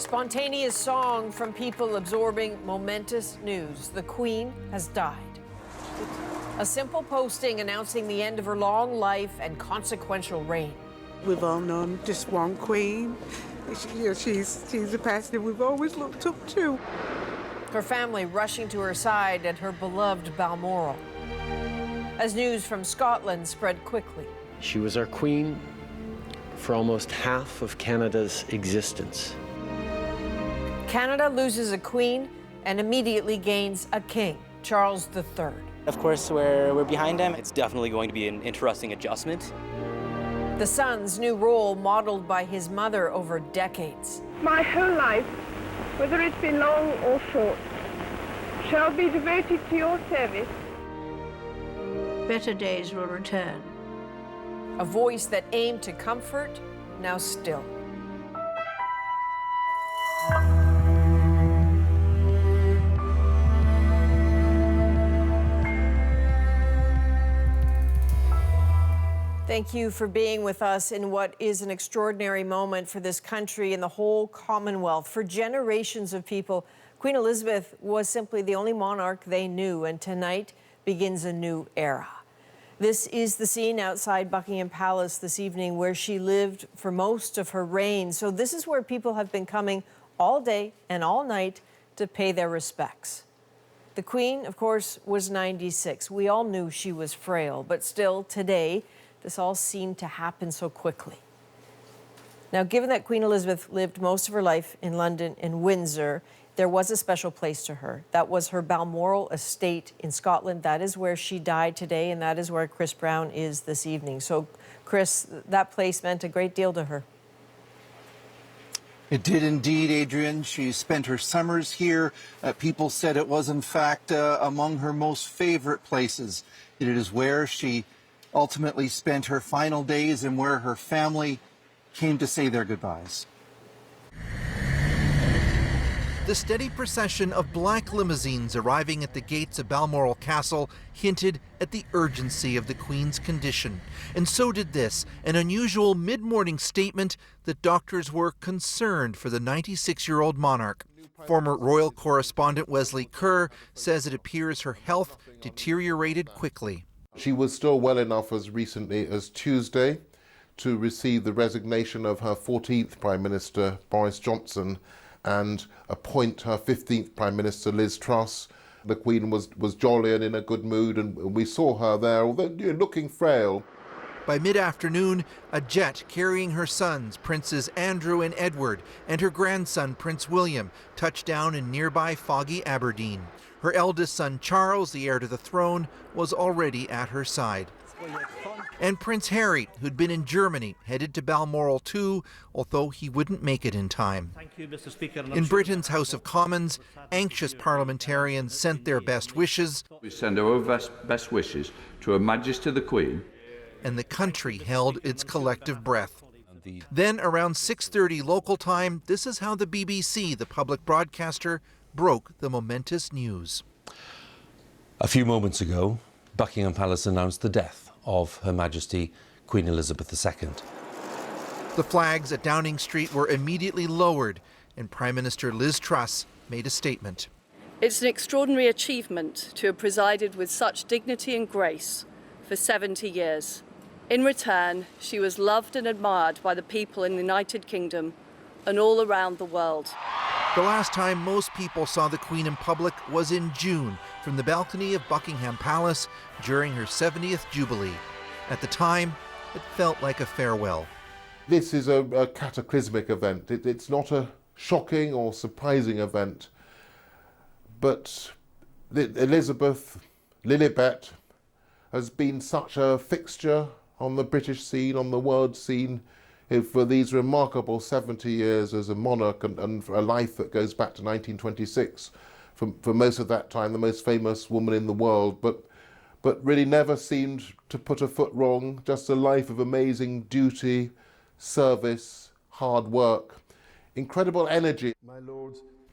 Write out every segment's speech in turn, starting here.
Spontaneous song from people absorbing momentous news. The Queen has died. A simple posting announcing the end of her long life and consequential reign. We've all known just one Queen. She's the person that we've always looked up to. Her family rushing to her side at her beloved Balmoral. As news from Scotland spread quickly. She was our Queen for almost half of Canada's existence. Canada loses a Queen and immediately gains a King, Charles III. Of course, we're behind him. It's definitely going to be an interesting adjustment. The son's new role modeled by his mother over decades. My whole life, whether it's been long or short, shall be devoted to your service. Better days will return. A voice that aimed to comfort, now still. Thank you for being with us in what is an extraordinary moment for this country and the whole Commonwealth. For generations of people, Queen Elizabeth was simply the only monarch they knew, and tonight begins a new era. This is the scene outside Buckingham Palace this evening where she lived for most of her reign. So this is where people have been coming all day and all night to pay their respects. The Queen, of course, was 96. We all knew she was frail, but still today, this all seemed to happen so quickly. Now, given that Queen Elizabeth lived most of her life in London and Windsor, there was a special place to her. That was her Balmoral estate in Scotland. That is where she died today, and that is where Chris Brown is this evening. So, Chris, that place meant a great deal to her. It did indeed, Adrian. She spent her summers here. People said it was, in fact, among her most favorite places. It is where she ultimately spent her final days and where her family came to say their goodbyes. The steady procession of black limousines arriving at the gates of Balmoral Castle hinted at the urgency of the Queen's condition. And so did this, an unusual mid-morning statement that doctors were concerned for the 96-year-old monarch. Former royal correspondent Wesley Kerr says it appears her health deteriorated quickly. She was still well enough as recently as Tuesday to receive the resignation of her 14th Prime Minister, Boris Johnson, and appoint her 15th Prime Minister, Liz Truss. The Queen was jolly and in a good mood, and we saw her there, although looking frail. By mid-afternoon, a jet carrying her sons, Princes Andrew and Edward, and her grandson, Prince William, touched down in nearby foggy Aberdeen. Her eldest son, Charles, the heir to the throne, was already at her side. And Prince Harry, who'd been in Germany, headed to Balmoral too, although he wouldn't make it in time. Thank you, Mr. Speaker. In Britain's House of Commons, anxious parliamentarians sent their best wishes. We send our best wishes to Her Majesty the Queen. And the country held its collective breath. Then, around 6:30 local time, this is how the BBC, the public broadcaster, broke the momentous news. A few moments ago, Buckingham Palace announced the death of Her Majesty Queen Elizabeth II. The flags at Downing Street were immediately lowered, and Prime Minister Liz Truss made a statement. It's an extraordinary achievement to have presided with such dignity and grace for 70 years. In return, she was loved and admired by the people in the United Kingdom and all around the world. The last time most people saw the Queen in public was in June from the balcony of Buckingham Palace during her 70th Jubilee. At the time, it felt like a farewell. This is a cataclysmic event. It's not a shocking or surprising event, but Elizabeth, Lilibet, has been such a fixture on the British scene, on the world scene, for these remarkable 70 years as a monarch and for a life that goes back to 1926. For most of that time, the most famous woman in the world, but really never seemed to put a foot wrong, just a life of amazing duty, service, hard work, incredible energy.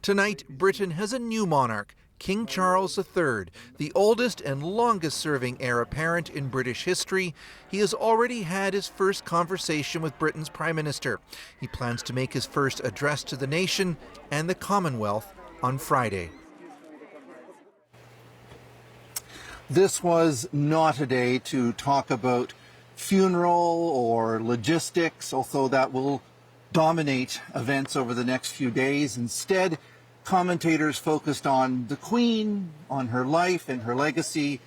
Tonight, Britain has a new monarch, King Charles III, the oldest and longest-serving heir apparent in British history. He has already had his first conversation with Britain's Prime Minister. He plans to make his first address to the nation and the Commonwealth on Friday. This was not a day to talk about funeral or logistics, although that will dominate events over the next few days. Instead, commentators focused on the Queen, on her life and her legacy,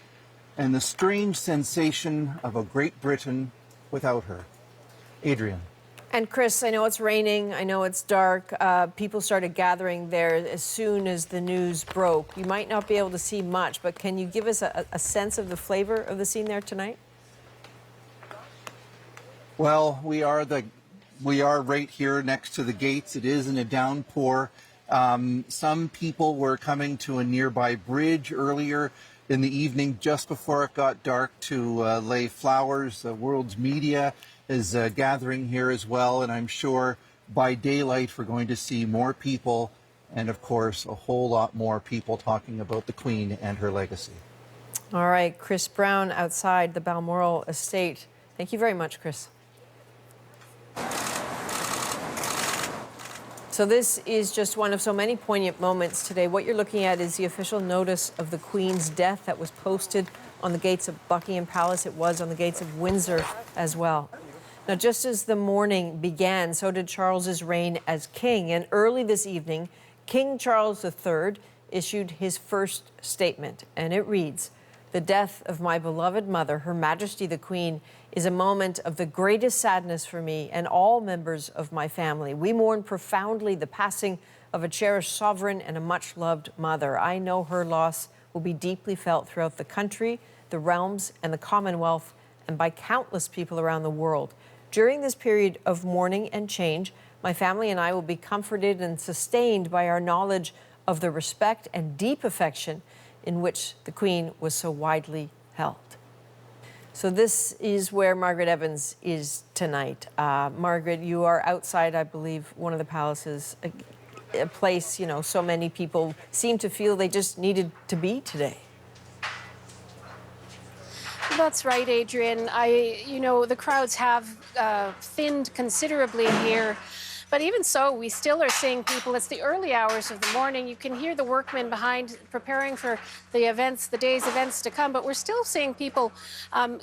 and the strange sensation of a Great Britain without her. Adrian. And Chris, I know it's raining, I know it's dark. People started gathering there as soon as the news broke. You might not be able to see much, but can you give us a sense of the flavor of the scene there tonight? Well, we are right here next to the gates. It is in a downpour. Some people were coming to a nearby bridge earlier in the evening, just before it got dark, to lay flowers. The world's media is gathering here as well, and I'm sure by daylight we're going to see more people and, of course, a whole lot more people talking about the Queen and her legacy. All right, Chris Brown outside the Balmoral estate. Thank you very much, Chris. So this is just one of so many poignant moments today. What you're looking at is the official notice of the Queen's death that was posted on the gates of Buckingham Palace. It was on the gates of Windsor as well. Now, just as the morning began, so did Charles's reign as king. And early this evening, King Charles III issued his first statement, and it reads, "The death of my beloved mother, Her Majesty the Queen, is a moment of the greatest sadness for me and all members of my family. We mourn profoundly the passing of a cherished sovereign and a much-loved mother. I know her loss will be deeply felt throughout the country, the realms, and the Commonwealth, and by countless people around the world. During this period of mourning and change, my family and I will be comforted and sustained by our knowledge of the respect and deep affection in which the Queen was so widely held." So this is where Margaret Evans is tonight. Margaret, you are outside, I believe, one of the palaces, a place, you know, so many people seem to feel they just needed to be today. That's right, Adrian. The crowds have thinned considerably here. But even so, we still are seeing people. It's the early hours of the morning. You can hear the workmen behind preparing for the events, the day's events to come. But we're still seeing people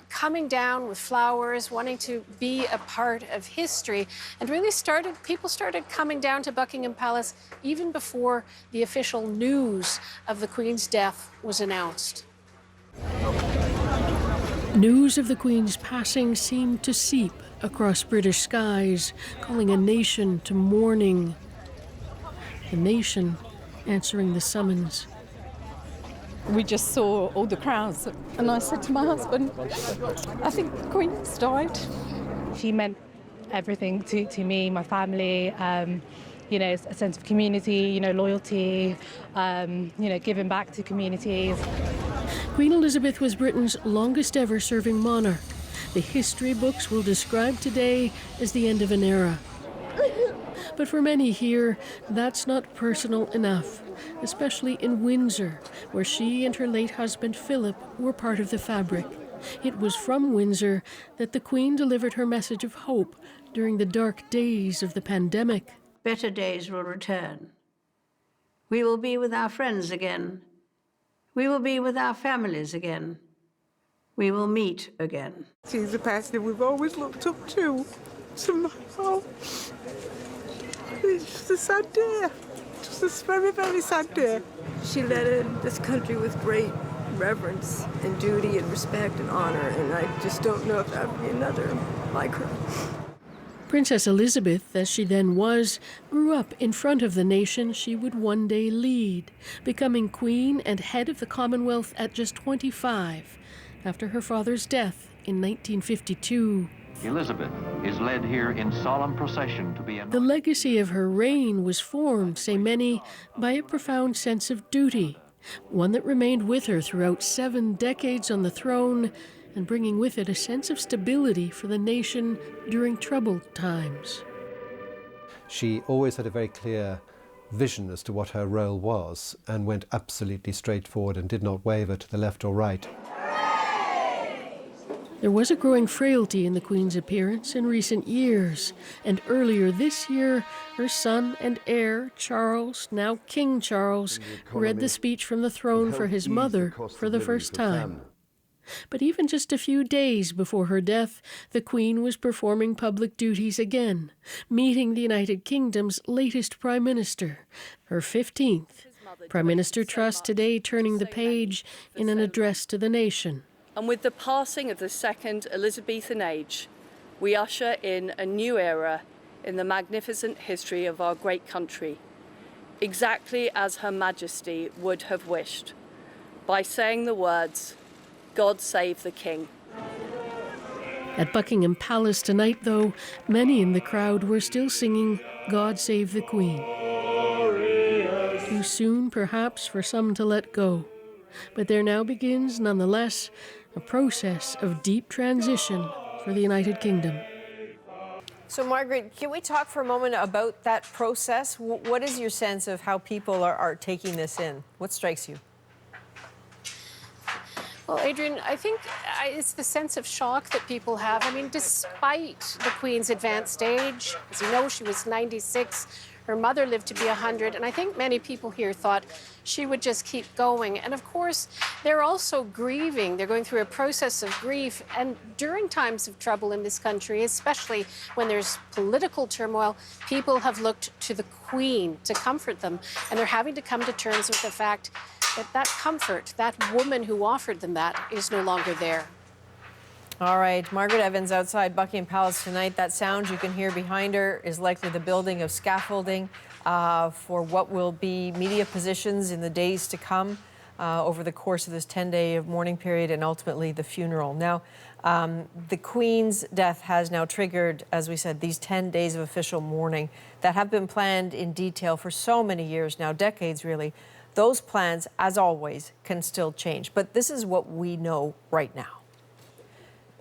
coming down with flowers, wanting to be a part of history. And really people started coming down to Buckingham Palace even before the official news of the Queen's death was announced. News of the Queen's passing seemed to seep across British skies, calling a nation to mourning. The nation answering the summons. We just saw all the crowds, and I said to my husband, I think the Queen's died. She meant everything to me, my family, a sense of community, loyalty, giving back to communities. Queen Elizabeth was Britain's longest ever serving monarch. The history books will describe today as the end of an era. But for many here, that's not personal enough, especially in Windsor, where she and her late husband Philip were part of the fabric. It was from Windsor that the Queen delivered her message of hope during the dark days of the pandemic. Better days will return. We will be with our friends again. We will be with our families again. We will meet again. She's a person we've always looked up to. Somehow. It's just a sad day. Just a very, very sad day. She led this country with great reverence and duty and respect and honor, and I just don't know if there will be another like her. Princess Elizabeth, as she then was, grew up in front of the nation she would one day lead, becoming Queen and head of the Commonwealth at just 25, after her father's death in 1952. Elizabeth is led here in solemn procession to be The legacy of her reign was formed, say many, by a profound sense of duty, one that remained with her throughout 7 decades on the throne, and bringing with it a sense of stability for the nation during troubled times. She always had a very clear vision as to what her role was and went absolutely straight forward and did not waver to the left or right. There was a growing frailty in the Queen's appearance in recent years, and earlier this year, her son and heir, Charles, now King Charles, read the speech from the throne for his mother for the first time. But even just a few days before her death, the Queen was performing public duties again, meeting the United Kingdom's latest Prime Minister, her 15th. Prime Minister Truss today turning the page in an address to the nation. And with the passing of the second Elizabethan age, we usher in a new era in the magnificent history of our great country, exactly as Her Majesty would have wished, by saying the words, "God save the King." At Buckingham Palace tonight, though, many in the crowd were still singing "God Save the Queen." Too soon, perhaps, for some to let go. But there now begins, nonetheless, a process of deep transition for the United Kingdom. So, Margaret, can we talk for a moment about that process? What is your sense of how people are taking this in? What strikes you? Well, Adrian, I think it's the sense of shock that people have. I mean, despite the Queen's advanced age, as you know, she was 96. Her mother lived to be 100, and I think many people here thought she would just keep going. And of course, they're also grieving. They're going through a process of grief. And during times of trouble in this country, especially when there's political turmoil, people have looked to the Queen to comfort them. And they're having to come to terms with the fact that that comfort, that woman who offered them that, is no longer there. All right, Margaret Evans outside Buckingham Palace tonight. That sound you can hear behind her is likely the building of scaffolding for what will be media positions in the days to come over the course of this 10-day mourning period and ultimately the funeral. Now, the Queen's death has now triggered, as we said, these 10 days of official mourning that have been planned in detail for so many years now, decades really. Those plans, as always, can still change. But this is what we know right now.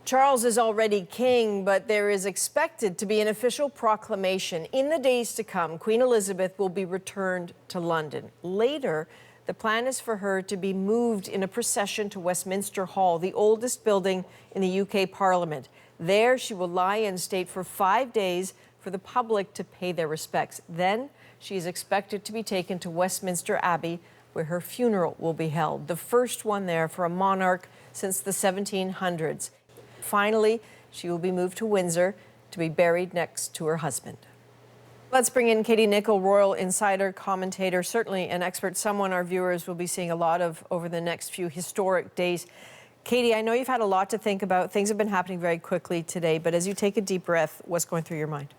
Charles is already king, but there is expected to be an official proclamation. In the days to come, Queen Elizabeth will be returned to London. Later, the plan is for her to be moved in a procession to Westminster Hall, the oldest building in the UK Parliament. There, she will lie in state for 5 days for the public to pay their respects. Then, she is expected to be taken to Westminster Abbey, where her funeral will be held, the first one there for a monarch since the 1700s. Finally, she will be moved to Windsor to be buried next to her husband. Let's bring in Katie Nicholl, Royal Insider commentator, certainly an expert, someone our viewers will be seeing a lot of over the next few historic days. Katie, I know you've had a lot to think about. Things have been happening very quickly today, but as you take a deep breath, what's going through your mind?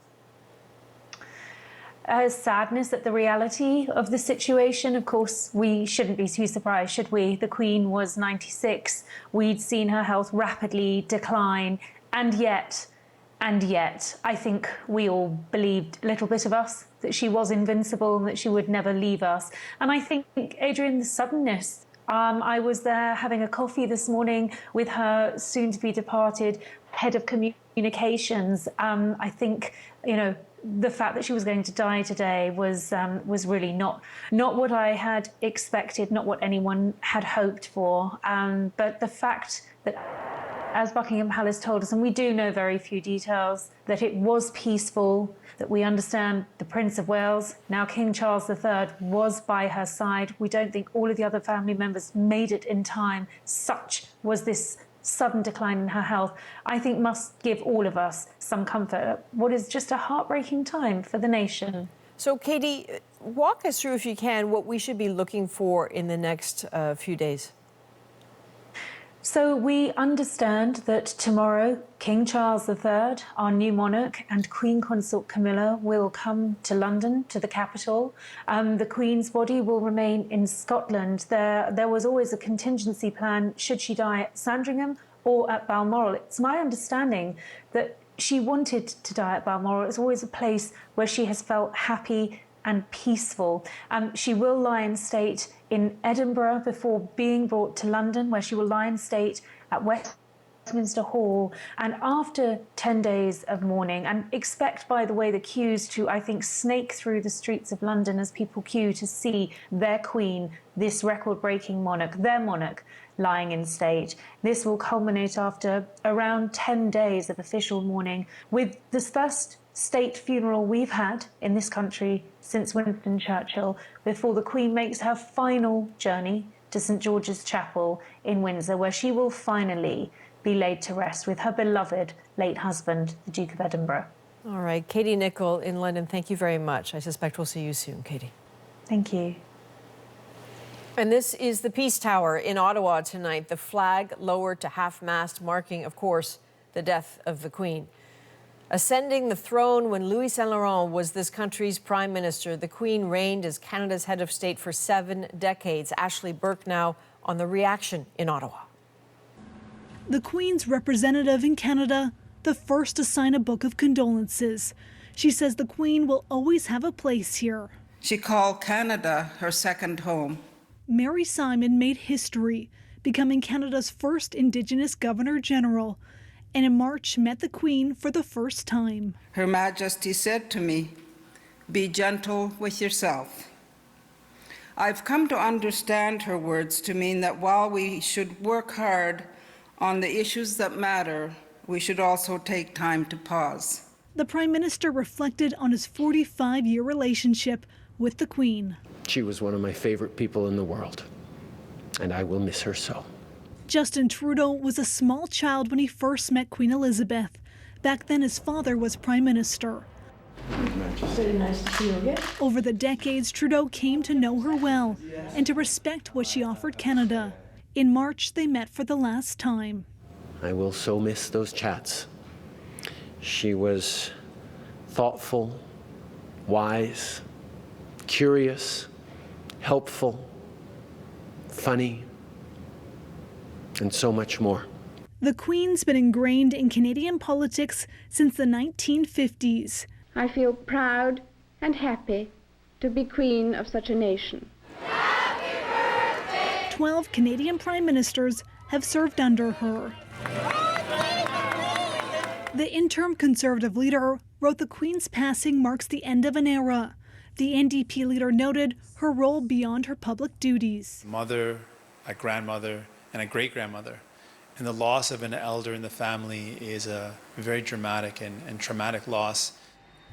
Sadness at the reality of the situation. Of course, we shouldn't be too surprised, should we? The Queen was 96. We'd seen her health rapidly decline. And yet, I think we all believed, a little bit of us, that she was invincible and that she would never leave us. And I think, Adrian, the suddenness. I was there having a coffee this morning with her soon-to-be departed head of communications. I think, you know, the fact that she was going to die today was really not what I had expected, not what anyone had hoped for. But the fact that, as Buckingham Palace told us, and we do know very few details, that it was peaceful, that we understand the Prince of Wales, now King Charles III, was by her side. We don't think all of the other family members made it in time. Such was this sudden decline in her health, I think must give all of us some comfort. What is just a heartbreaking time for the nation. So, Katie, walk us through, if you can, what we should be looking for in the next few days. So we understand that tomorrow, King Charles III, our new monarch, and Queen Consort Camilla will come to London, to the capital. The Queen's body will remain in Scotland. There was always a contingency plan should she die at Sandringham or at Balmoral. It's my understanding that she wanted to die at Balmoral. It's always a place where she has felt happy and peaceful. She will lie in state in Edinburgh before being brought to London, where she will lie in state at Westminster Hall, and after 10 days of mourning, and expect, by the way, the queues to, I think, snake through the streets of London as people queue to see their Queen, this record-breaking monarch, their monarch, lying in state. This will culminate after around 10 days of official mourning, with this first state funeral we've had in this country since Winston Churchill, before the Queen makes her final journey to St George's Chapel in Windsor, where she will finally be laid to rest with her beloved late husband, the Duke of Edinburgh. All right, Katie Nicholl in London, thank you very much. I suspect we'll see you soon, Katie. Thank you. And this is the Peace Tower in Ottawa tonight, the flag lowered to half-mast, marking, of course, the death of the Queen. Ascending the throne when Louis Saint Laurent was this country's prime minister, the Queen reigned as Canada's head of state for 7 decades. Ashley Burke now on the reaction in Ottawa. The Queen's representative in Canada, the first to sign a book of condolences. She says the Queen will always have a place here. She called Canada her second home. Mary Simon made history, becoming Canada's first Indigenous Governor-General, and in March met the Queen for the first time. Her Majesty said to me, "Be gentle with yourself." I've come to understand her words to mean that while we should work hard on the issues that matter, we should also take time to pause. The Prime Minister reflected on his 45-year relationship with the Queen. She was one of my favorite people in the world, and I will miss her so. Justin Trudeau was a small child when he first met Queen Elizabeth. Back then, his father was Prime Minister. Really nice to see you again. Over the decades, Trudeau came to know her well and to respect what she offered Canada. In March, they met for the last time. I will so miss those chats. She was thoughtful, wise, curious, helpful, funny, and so much more. The Queen's been ingrained in Canadian politics since the 1950s. I feel proud and happy to be Queen of such a nation. 12 Canadian Prime Ministers have served under her. The interim Conservative leader wrote the Queen's passing marks the end of an era. The NDP leader noted her role beyond her public duties. Mother, a grandmother, and a great-grandmother. And the loss of an elder in the family is a very dramatic and traumatic loss.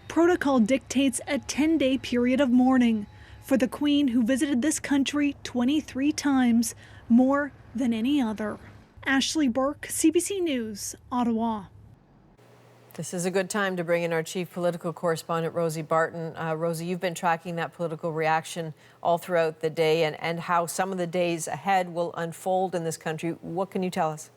Protocol dictates a 10-day period of mourning for the Queen, who visited this country 23 times, more than any other. Ashley Burke, CBC News, Ottawa. This is a good time to bring in our chief political correspondent, Rosie Barton. Rosie, you've been tracking that political reaction all throughout the day and how some of the days ahead will unfold in this country. What can you tell us?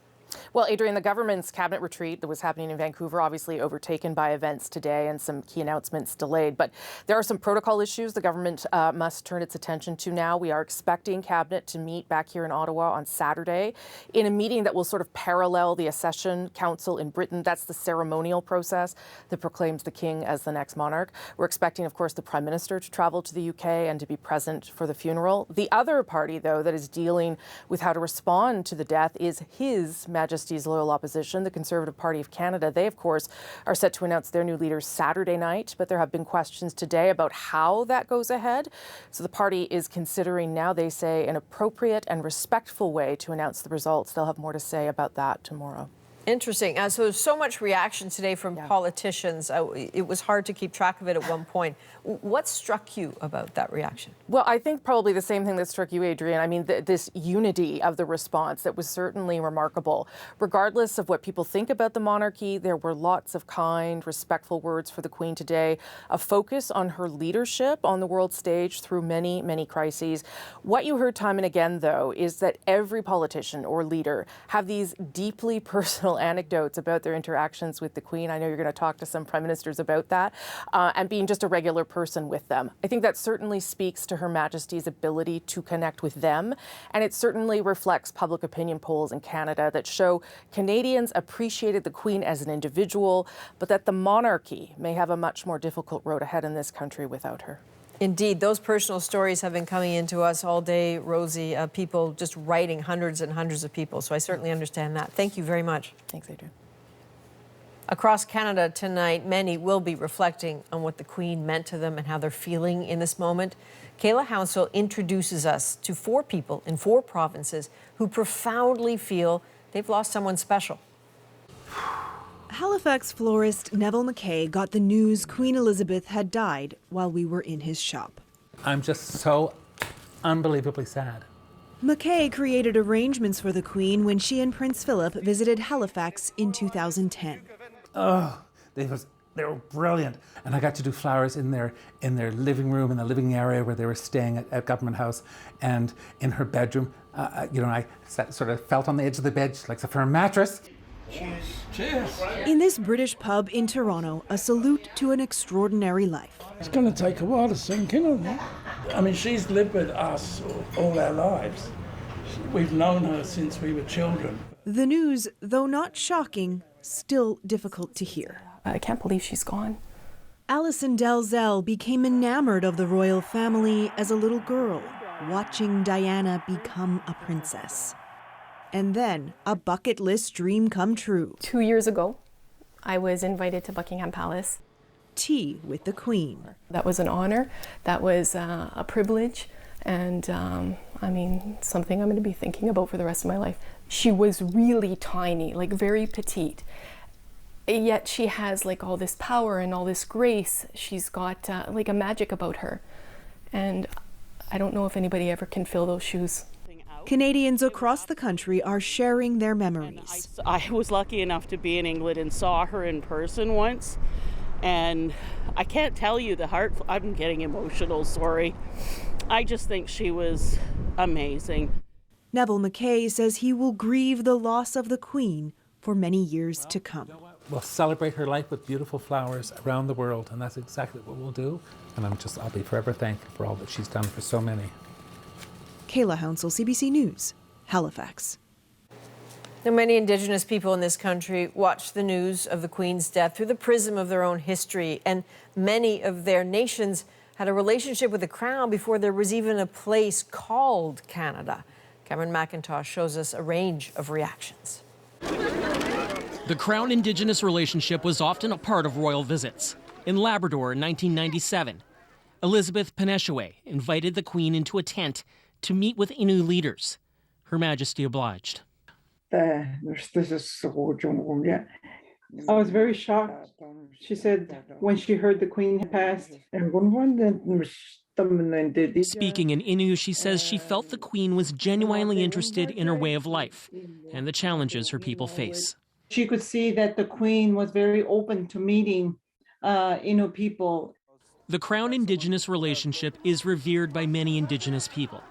Well, Adrian, the government's cabinet retreat that was happening in Vancouver obviously overtaken by events today and some key announcements delayed. But there are some protocol issues the government must turn its attention to now. We are expecting cabinet to meet back here in Ottawa on Saturday in a meeting that will sort of parallel the Accession Council in Britain. That's the ceremonial process that proclaims the King as the next monarch. We're expecting, of course, the Prime Minister to travel to the UK and to be present for the funeral. The other party, though, that is dealing with how to respond to the death is His Majesty's loyal opposition, the Conservative Party of Canada. They, of course, are set to announce their new leader Saturday night, but there have been questions today about how that goes ahead. So the party is considering now, they say, an appropriate and respectful way to announce the results. They'll have more to say about that tomorrow. Interesting. So there's so much reaction today from politicians. It was hard to keep track of it at one point. What struck you about that reaction? Well, I think probably the same thing that struck you, Adrian. I mean, this unity of the response that was certainly remarkable. Regardless of what people think about the monarchy, there were lots of kind, respectful words for the Queen today, a focus on her leadership on the world stage through many, many crises. What you heard time and again, though, is that every politician or leader have these deeply personal anecdotes about their interactions with the Queen. I know you're going to talk to some prime ministers about that, and being just a regular person with them. I think that certainly speaks to Her Majesty's ability to connect with them, and it certainly reflects public opinion polls in Canada that show Canadians appreciated the Queen as an individual, but that the monarchy may have a much more difficult road ahead in this country without her. Indeed, those personal stories have been coming into us all day, Rosie. People just writing, hundreds and hundreds of people. So I certainly understand that. Thank you very much. Thanks, Adrian. Across Canada tonight, many will be reflecting on what the Queen meant to them and how they're feeling in this moment. Kayla Hounsell introduces us to 4 people in 4 provinces who profoundly feel they've lost someone special. Halifax florist Neville McKay got the news Queen Elizabeth had died while we were in his shop. I'm just so unbelievably sad. McKay created arrangements for the Queen when she and Prince Philip visited Halifax in 2010. Oh, they were brilliant. And I got to do flowers in their living room, in the living area where they were staying at Government House, and in her bedroom. I sort of felt on the edge of the bed, like a firm mattress. Cheers. In this British pub in Toronto, a salute to an extraordinary life. It's going to take a while to sink in on that. I mean, she's lived with us all our lives. We've known her since we were children. The news, though not shocking, still difficult to hear. I can't believe she's gone. Alison Dalzell became enamored of the royal family as a little girl, watching Diana become a princess. And then a bucket list dream come true. 2 years ago, I was invited to Buckingham Palace. Tea with the Queen. That was an honor. That was a privilege. And something I'm going to be thinking about for the rest of my life. She was really tiny, like very petite. Yet she has like all this power and all this grace. She's got like a magic about her. And I don't know if anybody ever can fill those shoes. Canadians across the country are sharing their memories. I was lucky enough to be in England and saw her in person once. And I can't tell you the heart, I'm getting emotional, sorry. I just think she was amazing. Neville McKay says he will grieve the loss of the Queen for many years to come. We'll celebrate her life with beautiful flowers around the world, and that's exactly what we'll do. And I'll be forever thankful for all that she's done for so many. Kayla Hounsell, CBC News, Halifax. Now, many Indigenous people in this country watch the news of the Queen's death through the prism of their own history, and many of their nations had a relationship with the Crown before there was even a place called Canada. Cameron McIntosh shows us a range of reactions. The Crown Indigenous relationship was often a part of royal visits. In Labrador in 1997, Elizabeth Peneshaway invited the Queen into a tent to meet with Innu leaders. Her Majesty obliged. I was very shocked. She said when she heard the Queen had passed. Speaking in Innu, she says she felt the Queen was genuinely interested in her way of life and the challenges her people face. She could see that the Queen was very open to meeting Innu people. The Crown Indigenous relationship is revered by many Indigenous people.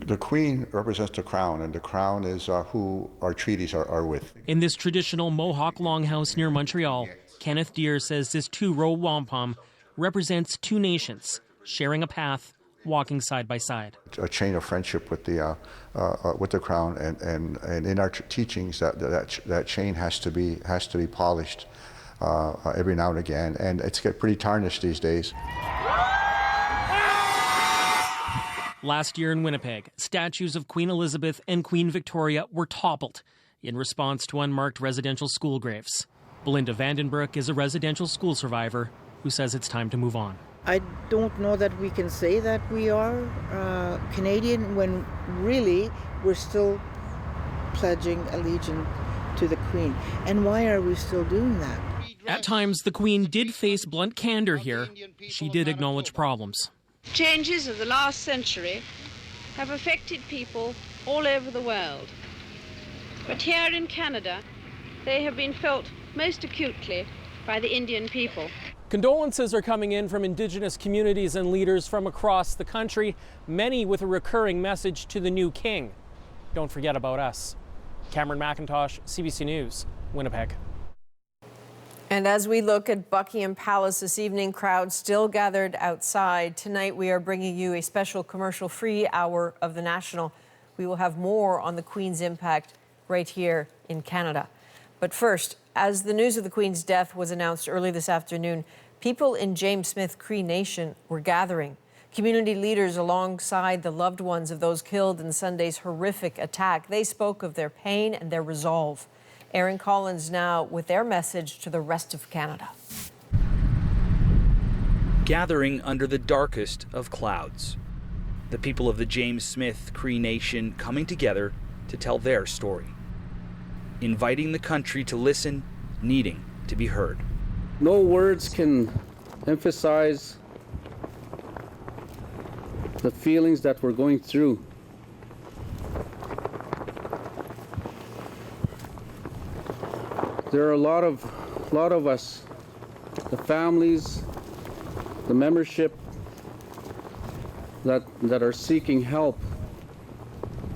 The Queen represents the Crown, and the Crown is who our treaties are with. In this traditional Mohawk longhouse near Montreal, Kenneth Deere says this 2-row wampum represents 2 nations, sharing a path, walking side by side. A chain of friendship with the Crown, and in our teachings, that chain has to be polished every now and again, and it's get pretty tarnished these days. Last year in Winnipeg, statues of Queen Elizabeth and Queen Victoria were toppled in response to unmarked residential school graves. Belinda Vandenbroek is a residential school survivor who says it's time to move on. I don't know that we can say that we are Canadian when really we're still pledging allegiance to the Queen. And why are we still doing that? At times, the Queen did face blunt candor here. She did acknowledge problems. Changes of the last century have affected people all over the world. But here in Canada, they have been felt most acutely by the Indian people. Condolences are coming in from Indigenous communities and leaders from across the country, many with a recurring message to the new king. Don't forget about us. Cameron McIntosh, CBC News, Winnipeg. And as we look at Buckingham Palace this evening, crowds still gathered outside. Tonight we are bringing you a special commercial-free hour of the National. We will have more on the Queen's impact right here in Canada. But first, as the news of the Queen's death was announced early this afternoon, people in James Smith Cree Nation were gathering. Community leaders alongside the loved ones of those killed in Sunday's horrific attack, they spoke of their pain and their resolve. Aaron Collins now with their message to the rest of Canada. Gathering under the darkest of clouds, the people of the James Smith Cree Nation coming together to tell their story, inviting the country to listen, needing to be heard. No words can emphasize the feelings that we're going through. There are a lot of us, the families, the membership that are seeking help.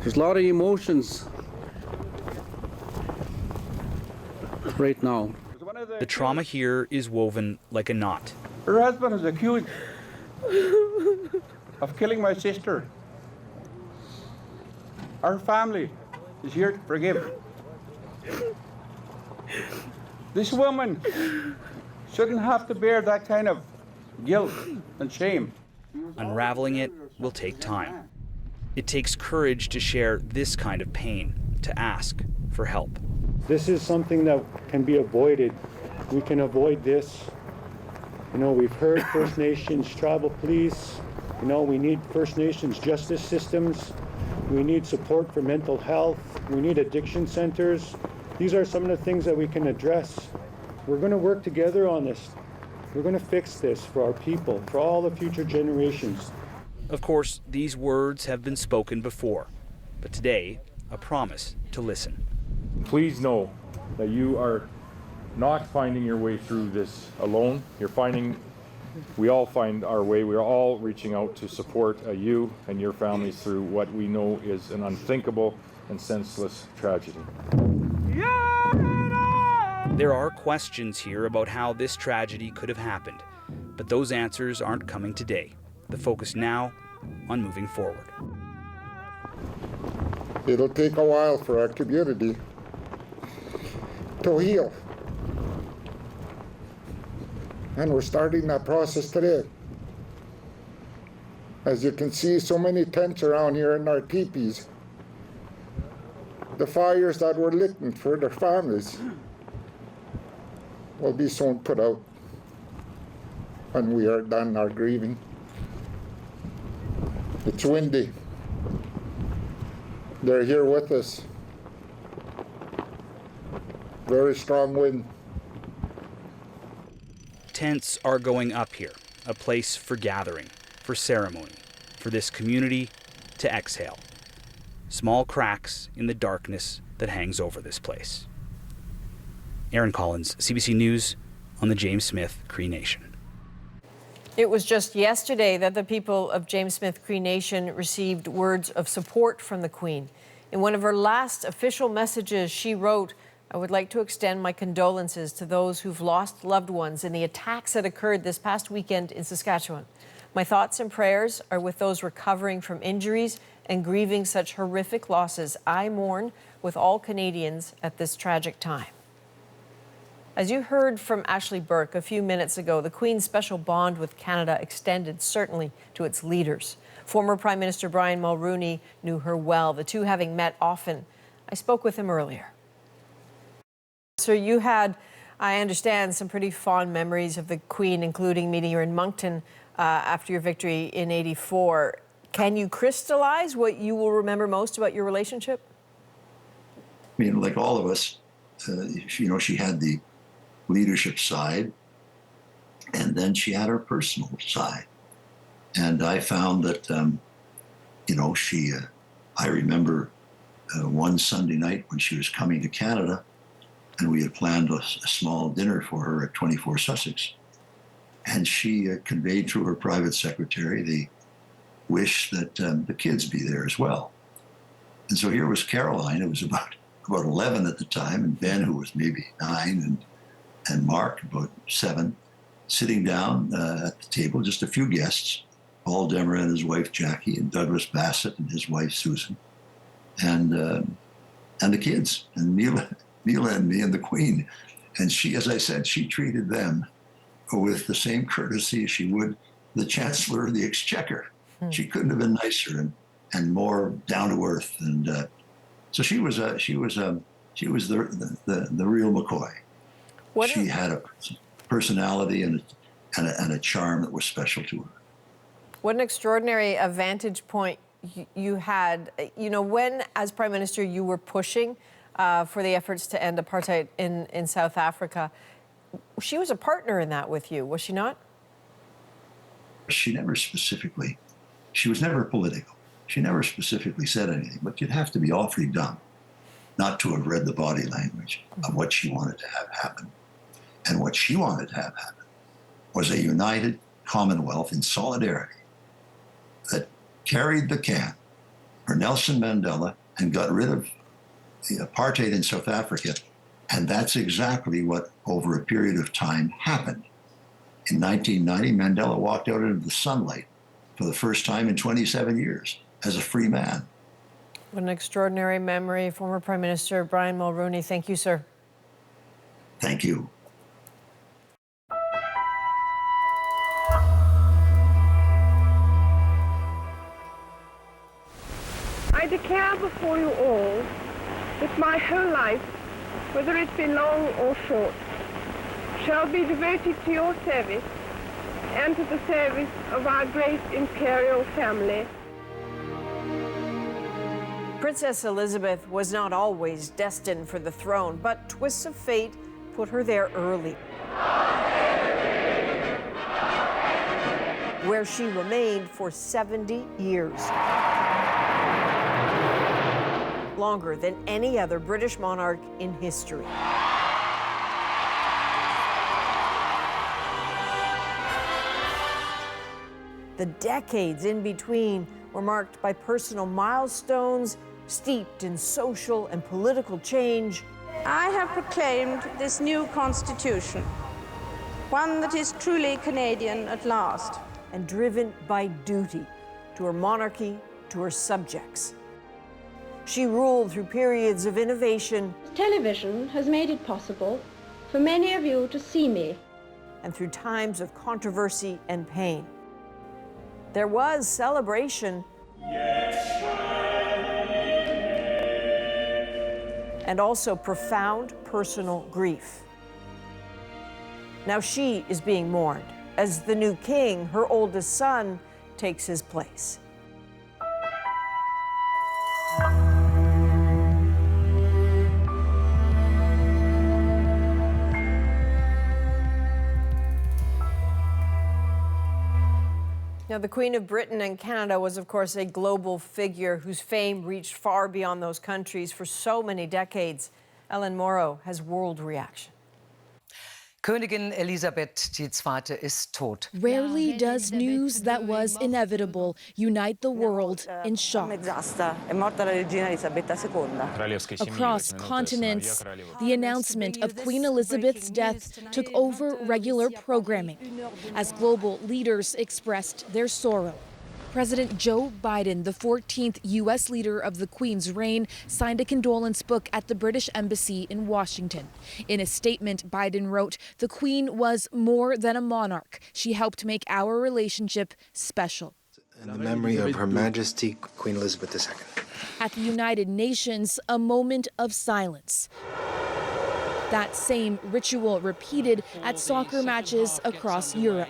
There's a lot of emotions right now. The trauma here is woven like a knot. Her husband is accused of killing my sister. Our family is here to forgive. This woman shouldn't have to bear that kind of guilt and shame. Unraveling it will take time. It takes courage to share this kind of pain, to ask for help. This is something that can be avoided. We can avoid this. You know, we've heard First Nations tribal police. You know, we need First Nations justice systems. We need support for mental health. We need addiction centers. These are some of the things that we can address. We're going to work together on this. We're going to fix this for our people, for all the future generations. Of course, these words have been spoken before, but today, a promise to listen. Please know that you are not finding your way through this alone. We all find our way. We are all reaching out to support you and your families through what we know is an unthinkable and senseless tragedy. There are questions here about how this tragedy could have happened, but those answers aren't coming today. The focus now on moving forward. It'll take a while for our community to heal. And we're starting that process today. As you can see, so many tents around here in our teepees. The fires that were lit for their families will be soon put out when we are done our grieving. It's windy. They're here with us. Very strong wind. Tents are going up here, a place for gathering, for ceremony, for this community to exhale. Small cracks in the darkness that hangs over this place. Aaron Collins, CBC News on the James Smith Cree Nation. It was just yesterday that the people of James Smith Cree Nation received words of support from the Queen. In one of her last official messages, she wrote, "I would like to extend my condolences to those who've lost loved ones in the attacks that occurred this past weekend in Saskatchewan. My thoughts and prayers are with those recovering from injuries and grieving such horrific losses. I mourn with all Canadians at this tragic time." As you heard from Ashley Burke a few minutes ago, the Queen's special bond with Canada extended certainly to its leaders. Former Prime Minister Brian Mulroney knew her well, the two having met often. I spoke with him earlier. So you had, I understand, some pretty fond memories of the Queen, including meeting her in Moncton after your victory in '84. Can you crystallize what you will remember most about your relationship? I mean, like all of us, she had the leadership side, and then she had her personal side. And I found that, I remember one Sunday night when she was coming to Canada, and we had planned a small dinner for her at 24 Sussex. And she conveyed through her private secretary the wish that the kids be there as well. And so here was Caroline, who was about 11 at the time, and Ben, who was maybe 9, and Mark, about 7, sitting down at the table, just a few guests, Paul Demer and his wife Jackie, and Douglas Bassett and his wife Susan, and the kids, and Neela and me and the Queen. And she, as I said, she treated them with the same courtesy as she would the Chancellor of the Exchequer. She couldn't have been nicer and more down to earth. And so she was the real McCoy. She had a personality and a charm that was special to her. What an extraordinary vantage point you had. You know, when, as Prime Minister, you were pushing for the efforts to end apartheid in South Africa, she was a partner in that with you, was she not? She was never political. She never specifically said anything, but you'd have to be awfully dumb not to have read the body language of what she wanted to have happen. And what she wanted to have happen was a united Commonwealth in solidarity that carried the can for Nelson Mandela and got rid of the apartheid in South Africa. And that's exactly what, over a period of time, happened. In 1990, Mandela walked out into the sunlight for the first time in 27 years as a free man. What an extraordinary memory. Former Prime Minister Brian Mulroney, thank you, sir. Thank you. I declare before you all that my whole life, whether it be long or short, shall be devoted to your service and to the service of our great imperial family. Princess Elizabeth was not always destined for the throne, but twists of fate put her there early, where she remained for 70 years. Longer than any other British monarch in history. The decades in between were marked by personal milestones, steeped in social and political change. I have proclaimed this new constitution, one that is truly Canadian at last. And driven by duty to her monarchy, to her subjects. She ruled through periods of innovation. Television has made it possible for many of you to see me. And through times of controversy and pain. There was celebration. And also profound personal grief. Now she is being mourned as the new king, her oldest son, takes his place. Now, the Queen of Britain and Canada was, of course, a global figure whose fame reached far beyond those countries for so many decades. Ellen Morrow has world reaction. Königin Elisabeth II ist tot. Rarely does news that was inevitable unite the world in shock. Across continents, the announcement of Queen Elizabeth's death took over regular programming as global leaders expressed their sorrow. President Joe Biden, the 14th U.S. leader of the Queen's reign, signed a condolence book at the British Embassy in Washington. In a statement, Biden wrote, "The Queen was more than a monarch. She helped make our relationship special." In the memory of Her Majesty Queen Elizabeth II. At the United Nations, a moment of silence. That same ritual repeated at soccer matches across Europe.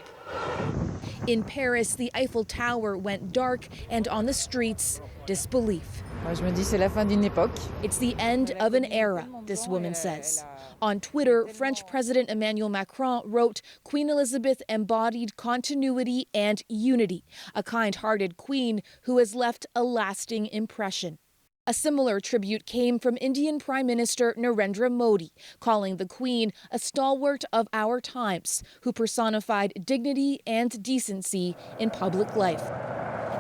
In Paris, the Eiffel Tower went dark, and on the streets, disbelief. It's the end of an era, this woman says. On Twitter, French President Emmanuel Macron wrote, "Queen Elizabeth embodied continuity and unity, a kind-hearted queen who has left a lasting impression." A similar tribute came from Indian Prime Minister Narendra Modi, calling the Queen a stalwart of our times who personified dignity and decency in public life.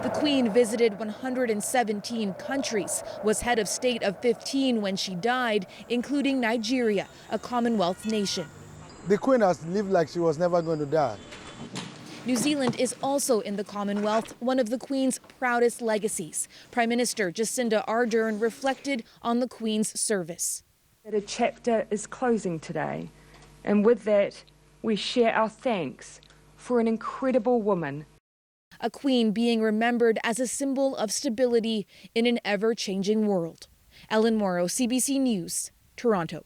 The Queen visited 117 countries, was head of state of 15 when she died, including Nigeria, a Commonwealth nation. The Queen has lived like she was never going to die. New Zealand is also in the Commonwealth, one of the Queen's proudest legacies. Prime Minister Jacinda Ardern reflected on the Queen's service. A chapter is closing today, and with that, we share our thanks for an incredible woman a queen being remembered as a symbol of stability in an ever-changing world. Ellen Morrow, CBC News, Toronto.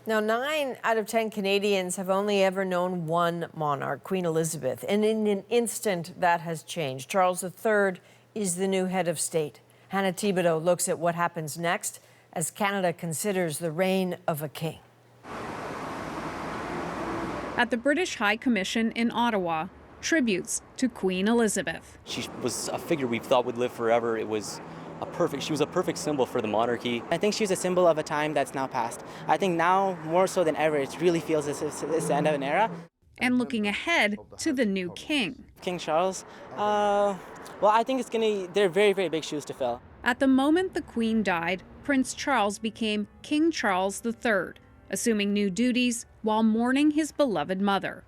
Now, 9 out of 10 Canadians have only ever known one monarch, Queen Elizabeth. And in an instant, that has changed. Charles III is the new head of state. Hannah Thibodeau looks at what happens next as Canada considers the reign of a king. At the British High Commission in Ottawa, tributes to Queen Elizabeth. She was a figure we thought would live forever. She was a perfect symbol for the monarchy. I think she was a symbol of a time that's now past. I think now, more so than ever, it really feels as if it's the end of an era. And looking ahead to the new king. King Charles, well, I think they're very, very big shoes to fill. At the moment the Queen died, Prince Charles became King Charles III, assuming new duties while mourning his beloved mother.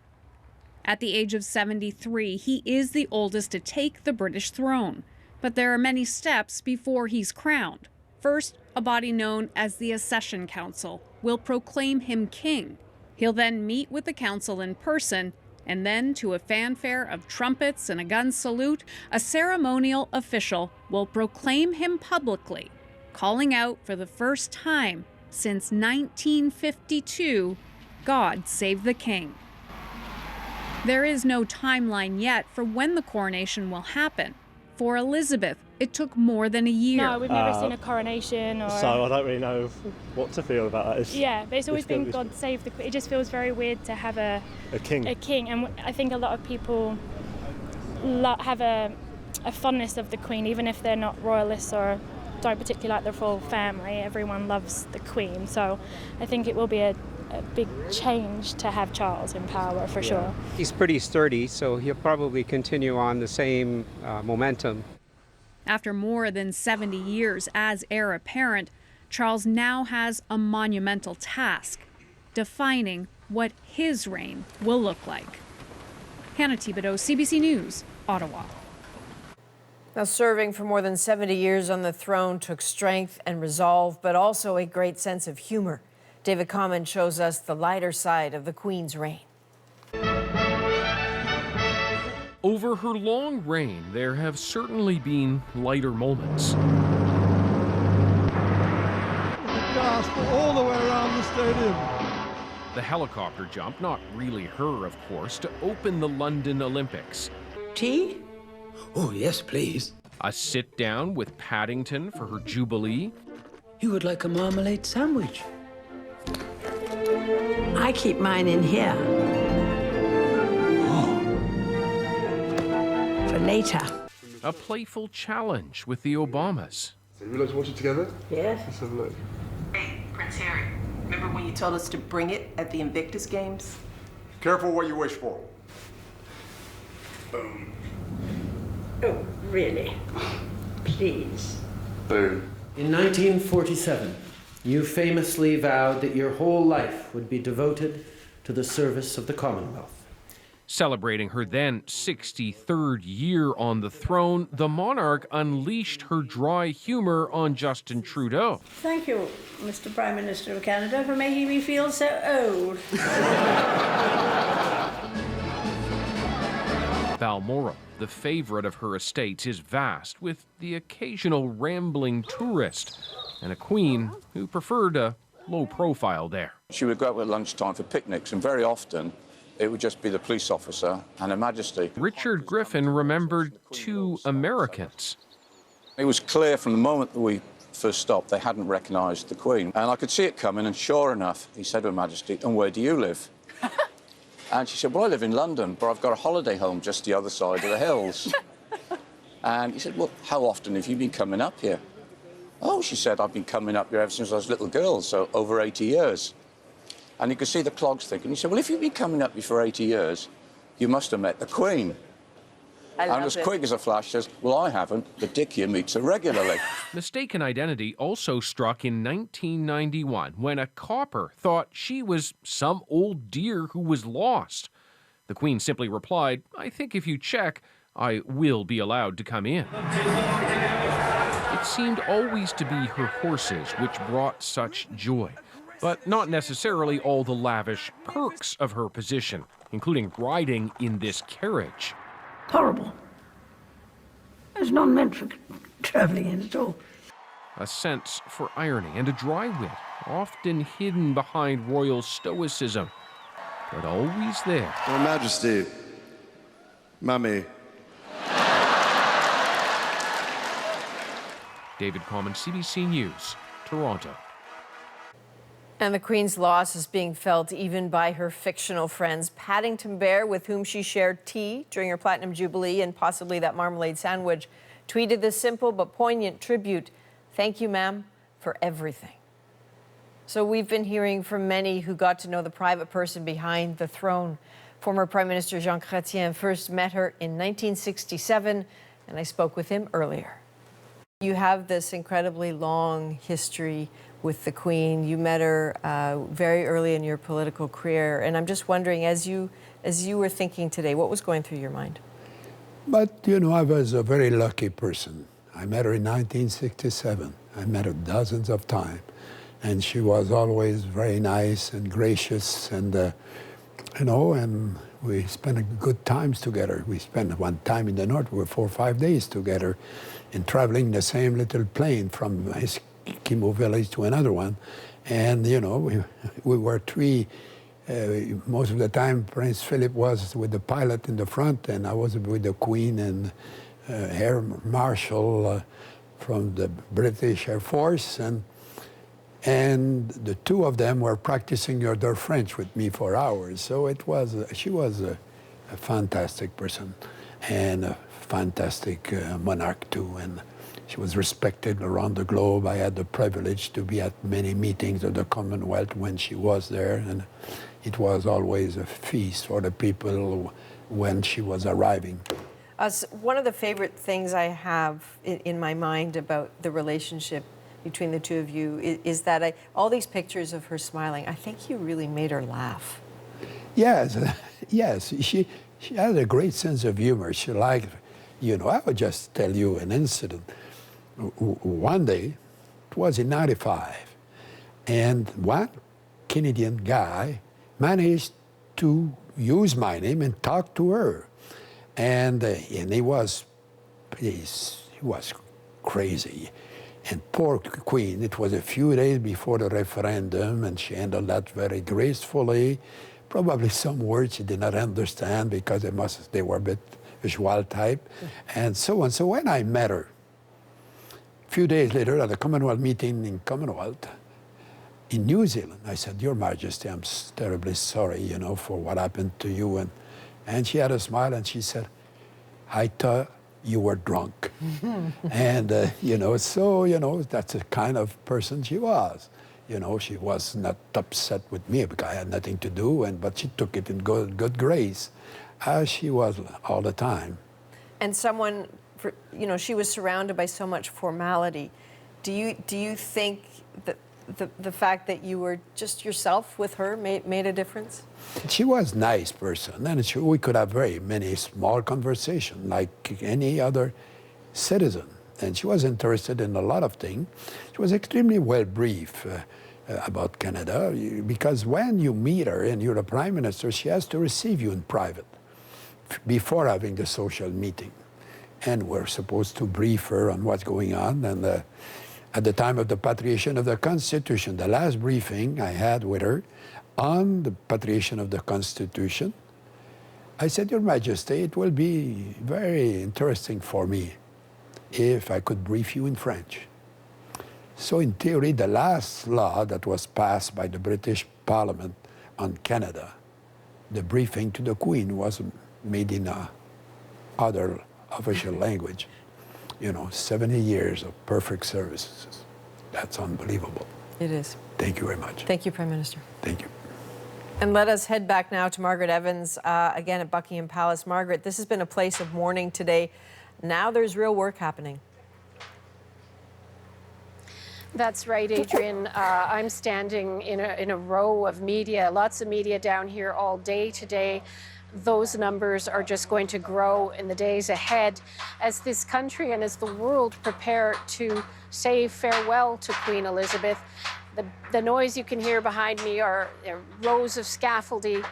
At the age of 73, he is the oldest to take the British throne. But there are many steps before he's crowned. First, a body known as the Accession Council will proclaim him king. He'll then meet with the council in person, and then, to a fanfare of trumpets and a gun salute, a ceremonial official will proclaim him publicly, calling out for the first time since 1952, "God Save the King." There is no timeline yet for when the coronation will happen. For Elizabeth, it took more than a year. No, we've never seen a coronation. So I don't really know what to feel about that. Yeah, but it's always been God Save the Queen. It just feels very weird to have a king. And I think a lot of people have a fondness of the Queen, even if they're not royalists or don't particularly like the royal family. Everyone loves the Queen. So I think it will be a big change to have Charles in power, for sure. He's pretty sturdy, so he'll probably continue on the same momentum. After more than 70 years as heir apparent, Charles now has a monumental task, defining what his reign will look like. Hannah Thibodeau, CBC News, Ottawa. Now, serving for more than 70 years on the throne took strength and resolve, but also a great sense of humor. David Common shows us the lighter side of the Queen's reign. Over her long reign, there have certainly been lighter moments. Gasp all the way around the stadium. The helicopter jump, not really her, of course, to open the London Olympics. Tea? Oh, yes, please. A sit down with Paddington for her Jubilee. You would like a marmalade sandwich? I keep mine in here. For later. A playful challenge with the Obamas. So you like to watch it together? Yes. Let's have a look. Hey, Prince Harry, remember when you told us to bring it at the Invictus Games? Careful what you wish for. Boom. Oh, really? Please. Boom. In 1947, you famously vowed that your whole life would be devoted to the service of the Commonwealth. Celebrating her then 63rd year on the throne, the monarch unleashed her dry humor on Justin Trudeau. Thank you, Mr. Prime Minister of Canada, for making me feel so old. Balmoral, the favorite of her estates, is vast, with the occasional rambling tourist and a queen who preferred a low profile there. She would go out at lunchtime for picnics, and very often it would just be the police officer and Her Majesty. Richard Griffin remembered two Americans. It was clear from the moment that we first stopped they hadn't recognised the Queen. And I could see it coming, and sure enough, he said to Her Majesty, "And where do you live?" And she said, "Well, I live in London, but I've got a holiday home just the other side of the hills." And he said, "Well, how often have you been coming up here?" "Oh," she said, "I've been coming up here ever since I was a little girl, so over 80 years. And you could see the clogs thick. And he said, "Well, if you've been coming up here for 80 years, you must have met the Queen." And as quick as a flash says, "Well, I haven't, but Dick here meets her regularly." Mistaken identity also struck in 1991 when a copper thought she was some old dear who was lost. The Queen simply replied, "I think if you check, I will be allowed to come in." It seemed always to be her horses which brought such joy, but not necessarily all the lavish perks of her position, including riding in this carriage. horrible. It's not meant for traveling in at all. A sense for irony and a dry wit, often hidden behind royal stoicism, but always there. Your Majesty, Mummy. David Common, CBC News, Toronto. And the Queen's loss is being felt even by her fictional friends. Paddington Bear, with whom she shared tea during her Platinum Jubilee and possibly that marmalade sandwich, tweeted this simple but poignant tribute. Thank you, ma'am, for everything. So we've been hearing from many who got to know the private person behind the throne. Former Prime Minister Jean Chrétien first met her in 1967, and I spoke with him earlier. You have this incredibly long history with the Queen. You met her very early in your political career, and I'm just wondering, as you were thinking today, what was going through your mind? But, you know, I was a very lucky person. I met her in 1967. I met her dozens of times, and she was always very nice and gracious, and you know, and we spent good times together. We spent one time in the north, we were 4 or 5 days together, and traveling the same little plane from Eskimo village to another one, and you know, we were three. Most of the time, Prince Philip was with the pilot in the front, and I was with the Queen and Air Marshal from the British Air Force, and the two of them were practicing their French with me for hours. So it was, she was a fantastic person and a fantastic monarch too, and she was respected around the globe. I had the privilege to be at many meetings of the Commonwealth when she was there, and it was always a feast for the people when she was arriving. One of the favorite things I have in my mind about the relationship between the two of you is that all these pictures of her smiling, I think you really made her laugh. Yes, yes. She had a great sense of humor. She liked, you know, I would just tell you an incident. One day, it was in '95, and one Canadian guy managed to use my name and talk to her. And he was crazy. And poor Queen, it was a few days before the referendum, and she handled that very gracefully. Probably some words she did not understand because they were a bit visual type, and so on. So when I met her, a few days later at the Commonwealth meeting in Commonwealth, in New Zealand, I said, Your Majesty, I'm terribly sorry, you know, for what happened to you. And she had a smile and she said, I thought you were drunk. And, you know, so, you know, that's the kind of person she was. You know, she was not upset with me because I had nothing to do, but she took it in good grace, as she was all the time. And someone, you know, she was surrounded by so much formality. Do you think that the fact that you were just yourself with her made a difference? She was a nice person, and we could have very many small conversations like any other citizen. And she was interested in a lot of things. She was extremely well briefed about Canada, because when you meet her and you're the Prime Minister, she has to receive you in private before having the social meeting. And we're supposed to brief her on what's going on. And at the time of the patriation of the Constitution, the last briefing I had with her on the patriation of the Constitution, I said, Your Majesty, it will be very interesting for me if I could brief you in French. So in theory, the last law that was passed by the British Parliament on Canada, the briefing to the Queen was made in other official language. You know, 70 years of perfect services. That's unbelievable. It is. Thank you very much. Thank you, Prime Minister. Thank you. And let us head back now to Margaret Evans, again at Buckingham Palace. Margaret, this has been a place of mourning today. Now there's real work happening. That's right, Adrian. I'm standing in a row of media, lots of media down here all day today. Those numbers are just going to grow in the days ahead as this country and as the world prepare to say farewell to Queen Elizabeth. The noise you can hear behind me are rows of scaffolding